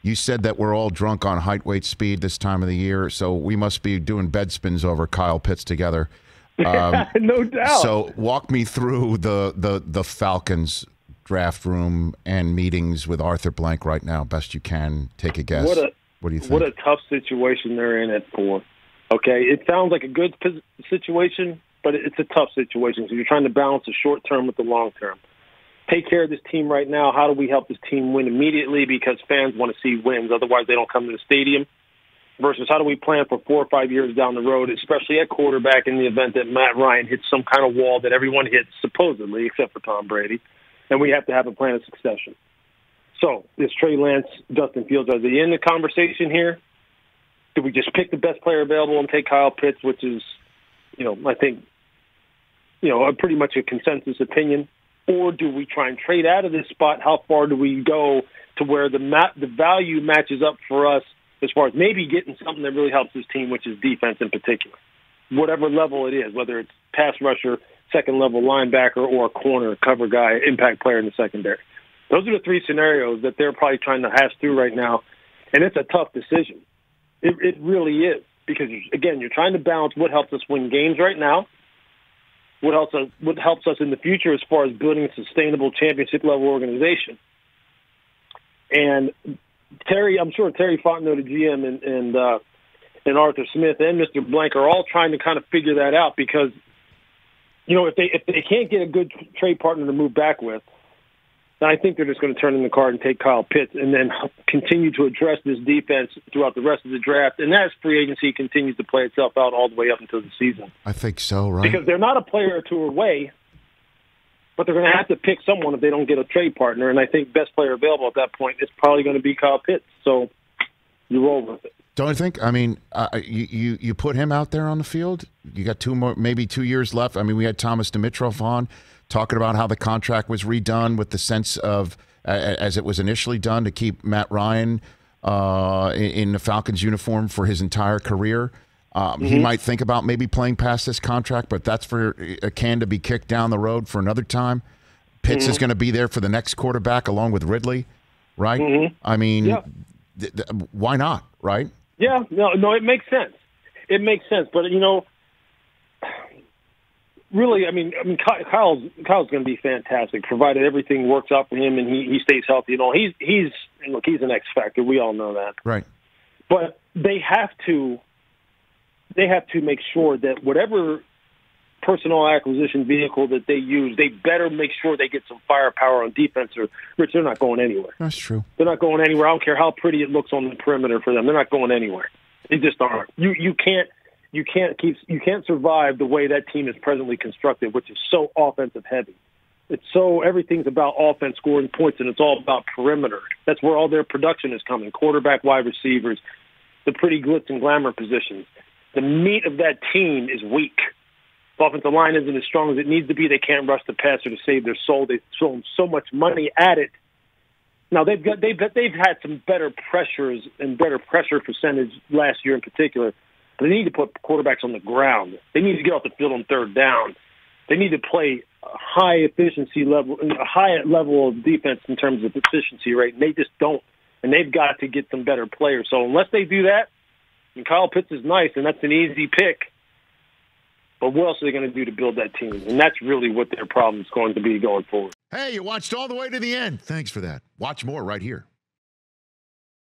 You said that we're all drunk on height, weight, speed this time of the year, so we must be doing bed spins over Kyle Pitts together. No doubt. So walk me through the Falcons draft room and meetings with Arthur Blank right now, best you can. Take a guess. What do you think? What a tough situation they're in at 4. Okay, it sounds like a good situation, but it's a tough situation. So you're trying to balance the short term with the long term. Take care of this team right now. How do we help this team win immediately? Because fans want to see wins. Otherwise, they don't come to the stadium. Versus how do we plan for 4 or 5 years down the road, especially at quarterback in the event that Matt Ryan hits some kind of wall that everyone hits, supposedly, except for Tom Brady. And we have to have a plan of succession. So, is Trey Lance, Justin Fields, are they in the conversation here? Do we just pick the best player available and take Kyle Pitts, which is, I think, pretty much a consensus opinion? Or do we try and trade out of this spot? How far do we go to where the value matches up for us as far as maybe getting something that really helps this team, which is defense in particular? Whatever level it is, whether it's pass rusher, second-level linebacker, or a corner, cover guy, impact player in the secondary. Those are the 3 scenarios that they're probably trying to hash through right now, and it's a tough decision. It really is because, again, you're trying to balance what helps us win games right now, what helps us in the future as far as building a sustainable championship-level organization. And I'm sure Terry Fontenot, the GM, and Arthur Smith and Mr. Blank are all trying to kind of figure that out because, if they can't get a good trade partner to move back with, then I think they're just going to turn in the card and take Kyle Pitts and then continue to address this defense throughout the rest of the draft. And as free agency continues to play itself out all the way up until the season. I think so, right? Because they're not a player or 2 away, but they're going to have to pick someone if they don't get a trade partner. And I think best player available at that point is probably going to be Kyle Pitts. So you roll with it. Don't you think? I mean, you put him out there on the field. You got maybe 2 years left. I mean, we had Thomas Dimitrov on talking about how the contract was redone with the sense of, as it was initially done, to keep Matt Ryan in the Falcons uniform for his entire career. He might think about maybe playing past this contract, but that's for a can to be kicked down the road for another time. Pitts is going to be there for the next quarterback along with Ridley, right? I mean, why not, right? Yeah, no, it makes sense. It makes sense, but really, I mean, Kyle's going to be fantastic, provided everything works out for him and he stays healthy. He's an X factor. We all know that, right? But they have to make sure that whatever personnel acquisition vehicle that they use, they better make sure they get some firepower on defense, or Rich, they're not going anywhere. That's true. They're not going anywhere. I don't care how pretty it looks on the perimeter for them. They're not going anywhere. They just aren't. You can't survive the way that team is presently constructed, which is so offensive heavy. Everything's about offense, scoring points, and it's all about perimeter. That's where all their production is coming. Quarterback, wide receivers, the pretty glitz and glamour positions. The meat of that team is weak. The offensive line isn't as strong as it needs to be. They can't rush the passer to save their soul. They've thrown so much money at it. Now they've had some better pressures and better pressure percentage last year in particular. But they need to put quarterbacks on the ground. They need to get off the field on third down. They need to play a high efficiency level, a high level of defense in terms of efficiency rate. And they just don't. And they've got to get some better players. So unless they do that, and Kyle Pitts is nice, and that's an easy pick. But what else are they going to do to build that team? And that's really what their problem is going to be going forward. Hey, you watched all the way to the end. Thanks for that. Watch more right here.